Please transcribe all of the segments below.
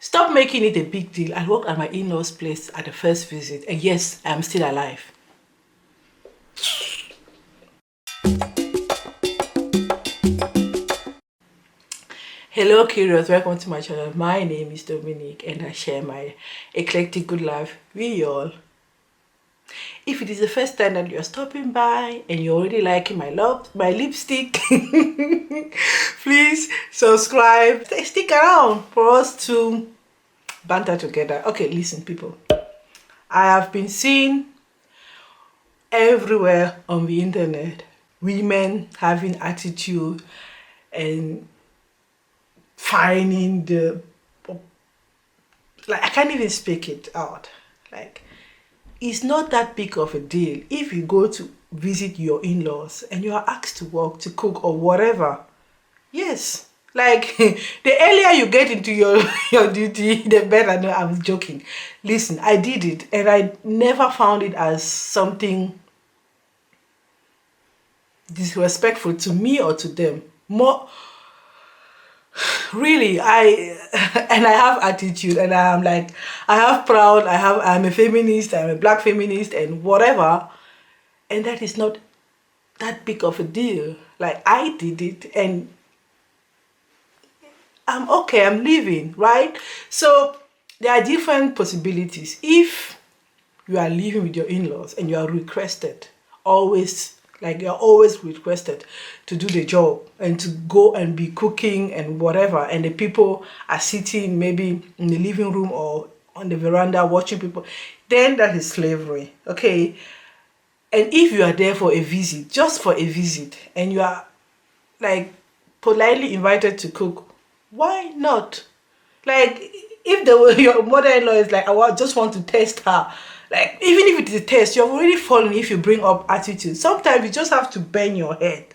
Stop making it a big deal. I worked at my in-laws' place at the first visit, and yes, I'm still alive. Hello curious, welcome to my channel. My name is Dominique and I share my eclectic good life with y'all. If it is the first time that you're stopping by and you're already liking my lipstick, please subscribe. Stick around for us to banter together. Okay, listen people. I have been seeing everywhere on the internet women having attitude and finding the, like, I can't even speak it out. Like, it's not that big of a deal if you go to visit your in-laws and you are asked to work, to cook or whatever. Yes, like the earlier you get into your duty, the better. No, I'm joking. Listen, I did it and I never found it as something disrespectful to me or to them. More really, I have attitude and I'm like, I'm a feminist, I'm a black feminist and whatever, and that is not that big of a deal. Like, I did it and I'm okay, I'm living, right? So there are different possibilities. If you are living with your in-laws and you are requested, you're always requested to do the job and to go and be cooking and whatever, and the people are sitting maybe in the living room or on the veranda watching people, then that is slavery, okay? And if you are there for a visit, just for a visit, and you are like politely invited to cook, why not? Like, if your mother-in-law is like, just want to test her, like, even if it is a test, you're already falling if you bring up attitude. Sometimes you just have to bend your head,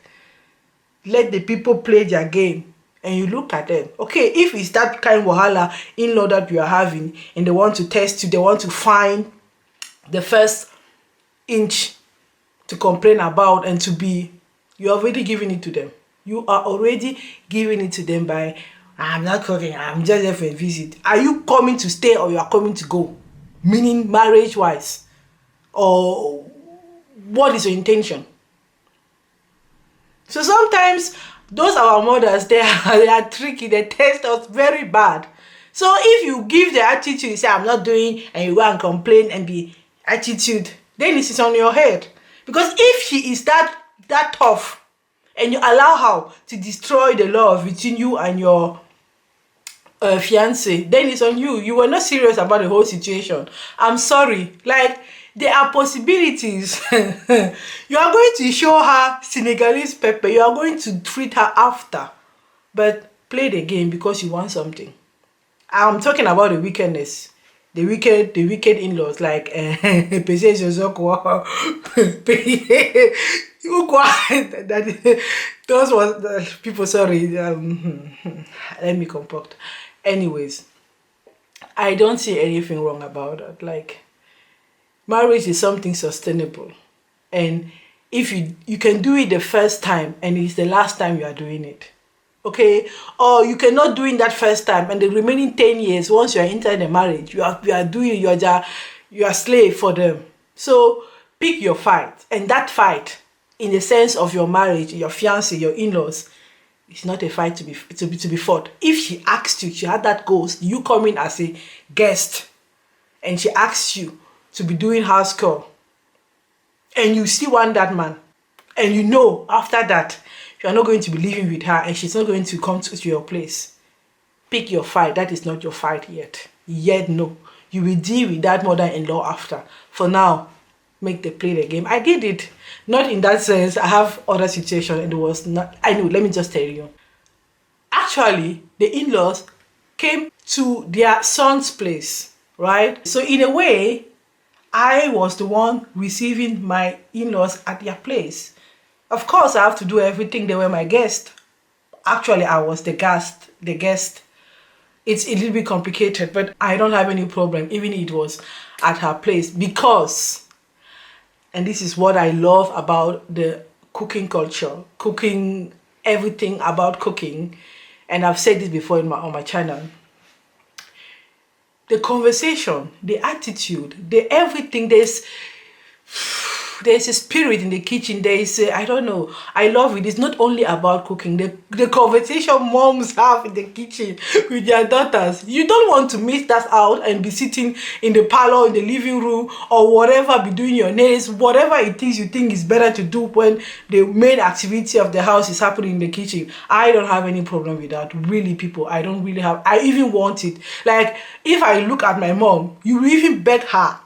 let the people play their game, and you look at them. Okay, if it's that kind of wahala in-law that you are having and they want to test you, they want to find the first inch to complain about and to be, you're already giving it to them. You are already giving it to them by, I'm not cooking, I'm just there for a visit. Are you coming to stay or you are coming to go? Meaning marriage wise, or what is your intention? So sometimes those our mothers, they are tricky, they test us very bad. So if you give the attitude, you say I'm not doing, and you go and complain and be attitude, then it is on your head. Because if she is that tough and you allow her to destroy the love between you and your fiance, then it's on you. You were not serious about the whole situation. I'm sorry. Like, there are possibilities. You are going to show her Senegalese pepper. You are going to treat her after. But play the game because you want something. I'm talking about the wickedness. The wicked in-laws, like those was the people, sorry, let me compact. Anyways, I don't see anything wrong about that. Like, marriage is something sustainable, and if you can do it the first time and it's the last time you are doing it, okay? Or you cannot do it that first time and the remaining 10 years, once you are inside the marriage, you are slave for them. So pick your fight, and that fight, in the sense of your marriage, your fiancé, your in-laws, it's not a fight to be fought. If she asked you, she had that ghost, you come in as a guest, and she asks you to be doing house call, and you still want that man, and you know after that you are not going to be living with her and she's not going to come to your place, pick your fight. That is not your fight yet. No. You will deal with that mother-in-law after. For now, make the play the game. I did it. Not in that sense. I have other situations and it was not, I know, let me just tell you. Actually, the in-laws came to their son's place, right? So in a way, I was the one receiving my in-laws at their place. Of course, I have to do everything. They were my guest. Actually, I was the guest. It's a little bit complicated, but I don't have any problem, even if it was at her place, because, and this is what I love about the cooking culture, cooking, everything about cooking, and I've said this before on my channel. the conversation, the attitude, the everything. There's a spirit in the kitchen. There is I don't know. I love it. It's not only about cooking. The conversation moms have in the kitchen with their daughters. You don't want to miss that out and be sitting in the parlor, in the living room, or whatever, be doing your nails, whatever it is you think is better to do when the main activity of the house is happening in the kitchen. I don't have any problem with that. Really, people, I don't really have. I even want it. Like, if I look at my mom, you will even beg her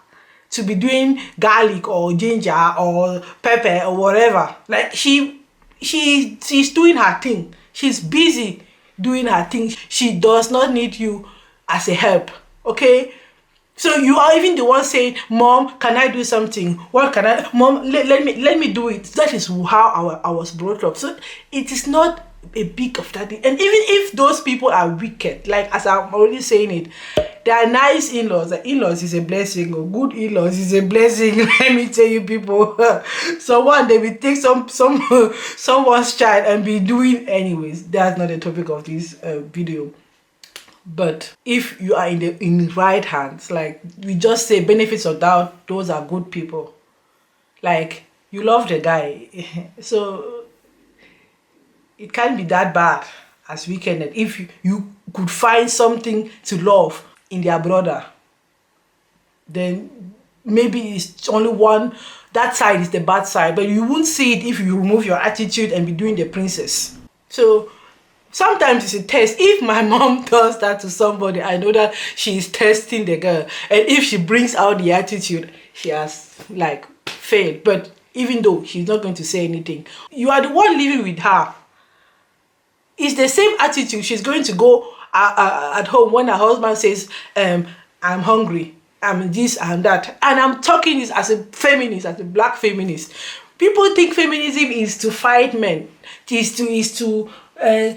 to be doing garlic or ginger or pepper or whatever. Like, she's doing her thing. She's busy doing her thing. She does not need you as a help. Okay? So you are even the one saying, Mom, can I do something? What can I, Mom, let me do it. That is how I was brought up. So it is not a big of that thing. And even if those people are wicked, like, as I'm already saying it, they are nice in-laws. The in-laws is a blessing, or good in-laws is a blessing. Let me tell you, people. So one, they will take someone's child and be doing anyways. That's not the topic of this video. But if you are in the right hands, like we just say, benefits of doubt, those are good people. Like, you love the guy, so it can't be that bad as weekend. If you could find something to love in their brother, then maybe it's only one. That side is the bad side, but you won't see it if you remove your attitude and be doing the princess. So sometimes it's a test. If my mom does that to somebody, I know that she is testing the girl. And if she brings out the attitude, she has, like, failed. But even though she's not going to say anything, you are the one living with her. It's the same attitude. She's going to go at home when her husband says, I'm hungry, I'm this and that. And I'm talking this as a feminist, as a black feminist. People think feminism is to fight men. Is to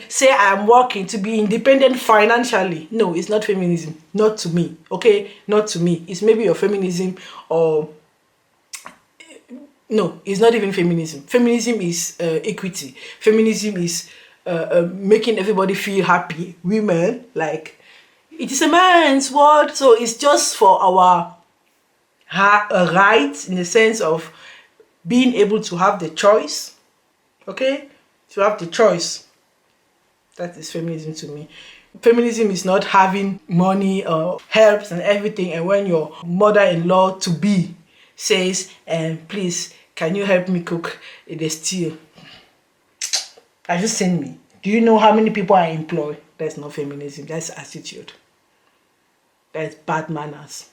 say I'm working to be independent financially. No, it's not feminism. Not to me. Okay? Not to me. It's maybe your feminism, or no, it's not even feminism. Feminism is equity. Feminism is making everybody feel happy. Women, like, it is a man's world, so it's just for our rights, in the sense of being able to have the choice. Okay? To have the choice. That is feminism to me. Feminism is not having money or helps and everything, and when your mother-in-law to be says, please, can you help me cook the stew? Are you seeing me? Do you know how many people I employ? That's not feminism. That's attitude. That's bad manners.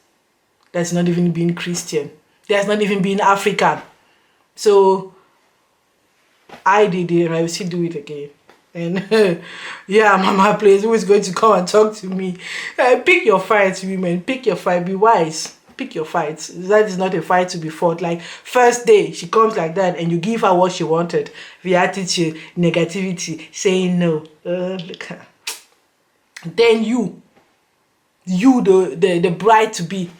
That's not even being Christian. That's not even being African. So I did it, and I will still do it again. And yeah, Mama, please, who is going to come and talk to me? Pick your fights, women. Pick your fight. Be wise. Pick your fights. That is not a fight to be fought. Like, first day, she comes like that, and you give her what she wanted. The attitude, negativity, saying no. Look at her. Then you the bride to be.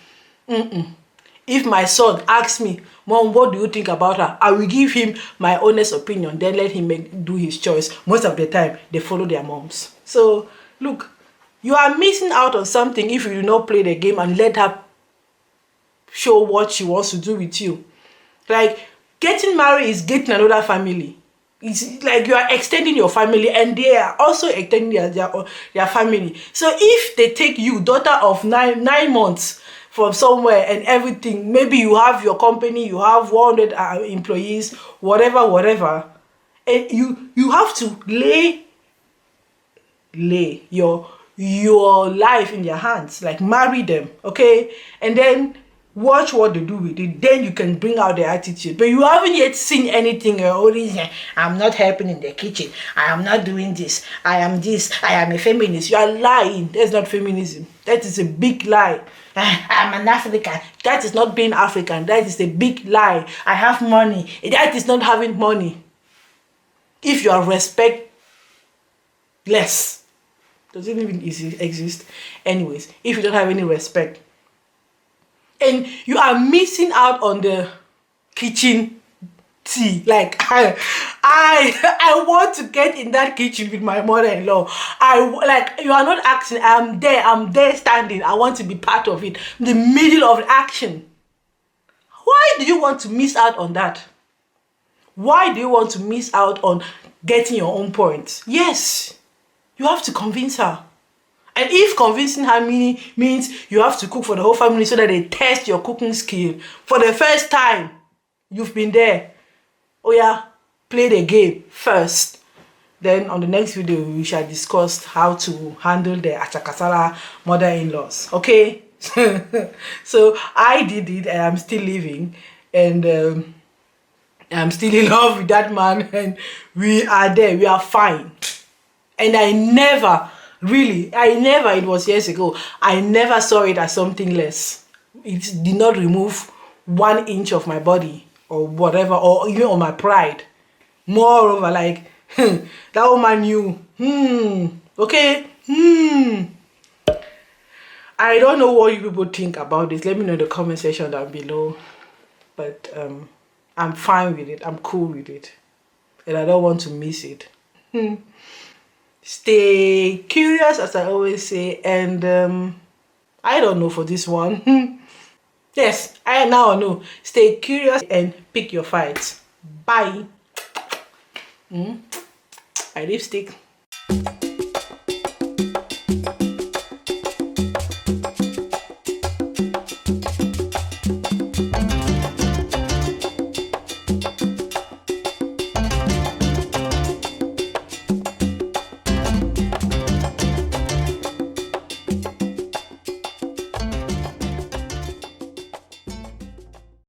If my son asks me, Mom, what do you think about her? I will give him my honest opinion. Then let him do his choice. Most of the time, they follow their moms. So, look, you are missing out on something if you do not play the game and let her show what she wants to do with you. Like, getting married is getting another family. It's like you are extending your family, and they are also extending their family. So if they take you, daughter of nine months, from somewhere and everything, maybe you have your company, you have 100 employees, whatever, and you have to lay your life in their hands, like marry them, okay, and then watch what they do with it. Then you can bring out their attitude. But you haven't yet seen anything. You're always saying, I'm not helping in the kitchen, I am not doing this, I am a feminist. You are lying. That's not feminism. That is a big lie. I'm an African. That is not being African. That is a big lie. I have money. That is not having money. If you are respectless, does it even exist? Anyways, if you don't have any respect, and you are missing out on the kitchen tea. Like I want to get in that kitchen with my mother-in-law. Like, you are not acting. I'm there standing. I want to be part of it. In the middle of action. Why do you want to miss out on that? Why do you want to miss out on getting your own points? Yes, you have to convince her. And if convincing her means you have to cook for the whole family so that they test your cooking skill for the first time, you've been there. Oh yeah, play the game first. Then on the next video, we shall discuss how to handle the achakasala mother-in-laws. Okay? So I did it and I'm still living. And I'm still in love with that man. And we are there. We are fine. And I never, it was years ago, I never saw it as something less. It did not remove 1 inch of my body or whatever, or even on my pride. Moreover, like, that woman knew, okay, I don't know what you people think about this. Let me know in the comment section down below. But I'm fine with it. I'm cool with it. And I don't want to miss it. Stay curious, as I always say. And I don't know for this one. Yes, I now know. Stay curious and pick your fights. Bye. I lipstick.